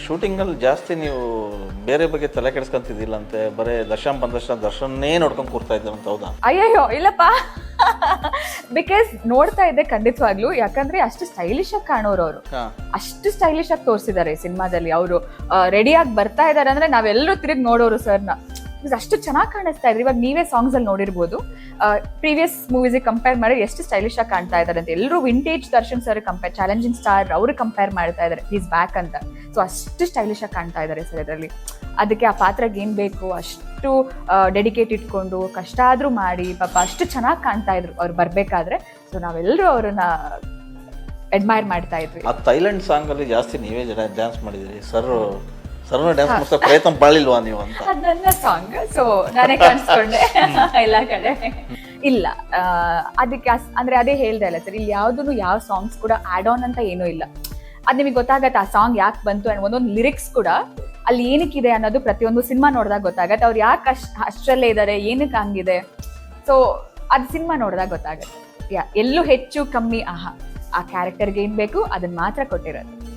ಶೂಟಿಂಗಲ್ಲಿ ಜಾಸ್ತಿ ನೀವು ಬೇರೆ ಬಗ್ಗೆ ತಲೆ ಕೆಡಿಸ್ಕೊಂತಿದ್ದಿಲ್ಲ ಅಂತೆ, ಬರೀ ದರ್ಶನ್ ಬಂದಷ್ಟು ದರ್ಶನ್ನೇ ನೋಡ್ಕೊಂಡು ಕೂರ್ತಾ ಇದ್ದಾರೆ ಅಂತ, ಹೌದಾ? ಅಯ್ಯಯ್ಯೋ ಇಲ್ಲಪ್ಪ, ಬಿಕಾಸ್ ನೋಡ್ತಾ ಇದ್ದೆ ಖಂಡಿತವಾಗ್ಲು. ಯಾಕಂದ್ರೆ ಅಷ್ಟು ಸ್ಟೈಲಿಶ್ ಆಗಿ ಕಾಣೋರು ಅವರು, ಅಷ್ಟು ಸ್ಟೈಲಿಶ್ ಆಗಿ ತೋರಿಸಿದ್ದಾರೆ ಸಿನಿಮಾದಲ್ಲಿ. ಅವರು ರೆಡಿಯಾಗಿ ಬರ್ತಾ ಇದಾರೆ ಅಂದ್ರೆ ನಾವೆಲ್ಲರೂ ತಿರುಗಿ ನೋಡೋರು ಸರ್ನ, ಅಷ್ಟು ಚೆನ್ನಾಗಿ ಕಾಣಿಸ್ತಾ ಇದ್ರು. ಇವಾಗ ನೀವೇ ಸಾಂಗ್ಸ್ ಅಲ್ಲಿ ನೋಡಿರ್ಬೋದು, ಪ್ರೀವಿಯಸ್ ಮೂವೀಸ್ ಕಂಪೇರ್ ಮಾಡಿ ಎಷ್ಟು ಸ್ಟೈಲಿಶ್ ಆಗಿ ಕಾಣ್ತಾ ಇದಾರೆ ಅಂತ. ಎಲ್ಲರೂ vintage Darshan sir compare, challenging star ಅವ್ರು ಕಂಪೇರ್ ಮಾಡ್ತಾ ಇದಾರೆ, ಈಸ್ ಬ್ಯಾಕ್ ಅಂತ. ಸೊ ಅಷ್ಟು ಸ್ಟೈಲಿಶ್ ಆಗಿ ಕಾಣ್ತಾ ಇದಾರೆ ಸರ್ ಇದರಲ್ಲಿ. ಅದಕ್ಕೆ ಆ ಪಾತ್ರಕ್ಕೆ ಏನ್ ಬೇಕು ಅಷ್ಟು ಡೆಡಿಕೇಟ್ ಇಟ್ಕೊಂಡು ಕಷ್ಟ ಆದ್ರೂ ಮಾಡಿ ಪಾಪ ಅಷ್ಟು ಚೆನ್ನಾಗಿ ಕಾಣ್ತಾ ಇದ್ರು ಅವ್ರು ಬರ್ಬೇಕಾದ್ರೆ. ಸೊ ನಾವೆಲ್ಲರೂ ಅವ್ರನ್ನ ಅಡ್ಮೈರ್ ಮಾಡ್ತಾ ಇದ್ವಿ. ಆ ಥೈಲ್ಯಾಂಡ್ ಸಾಂಗ್ ಅಲ್ಲಿ ಜಾಸ್ತಿ ನೀವೇ ಡ್ಯಾನ್ಸ್ ಮಾಡಿದಿರಿ, ಸರ್ನ ಡ್ಯಾನ್ಸ್ ಮಾಡಿಸೋ ಪ್ರಯತ್ನ ಬಾಳಿಲ್ವಾ ನೀವು ಅಂತ? ಅದು ನನ್ನ ಸಾಂಗ್, ಸೊ ನಾನೇ ಕಾಣಿಸ್ಕೊಂಡೆ ಎಲ್ಲ ಕಡೆ. ಇಲ್ಲ ಅದಕ್ಕೆ ಅಂದ್ರೆ ಅದೇ ಹೇಳ್ದೆ ಅಲ್ಲ ಸರ್, ಇಲ್ಲಿ ಯಾವ್ದು ಯಾವ ಸಾಂಗ್ಸ್ ಕೂಡ ಆಡ್ ಆನ್ ಅಂತ ಏನೂ ಇಲ್ಲ. ಅದ್ ನಿಮಗೆ ಗೊತ್ತಾಗತ್ತೆ ಆ ಸಾಂಗ್ ಯಾಕೆ ಬಂತು ಅಂಡ್ ಒಂದೊಂದು ಲಿರಿಕ್ಸ್ ಕೂಡ ಅಲ್ಲಿ ಏನಕ್ಕಿದೆ ಅನ್ನೋದು ಪ್ರತಿಯೊಂದು ಸಿನಿಮಾ ನೋಡಿದಾಗ ಗೊತ್ತಾಗತ್ತೆ. ಅವ್ರು ಯಾಕೆ ಅಷ್ಟರಲ್ಲೇ ಇದ್ದಾರೆ, ಏನಕ್ಕೆ ಹಂಗಿದೆ, ಸೊ ಅದು ಸಿನಿಮಾ ನೋಡಿದಾಗ ಗೊತ್ತಾಗತ್ತೆ. ಎಲ್ಲೂ ಹೆಚ್ಚು ಕಮ್ಮಿ ಆ ಕ್ಯಾರೆಕ್ಟರ್ಗೆ ಏನ್ ಬೇಕು ಅದನ್ನ ಮಾತ್ರ ಕೊಟ್ಟಿರೋದು.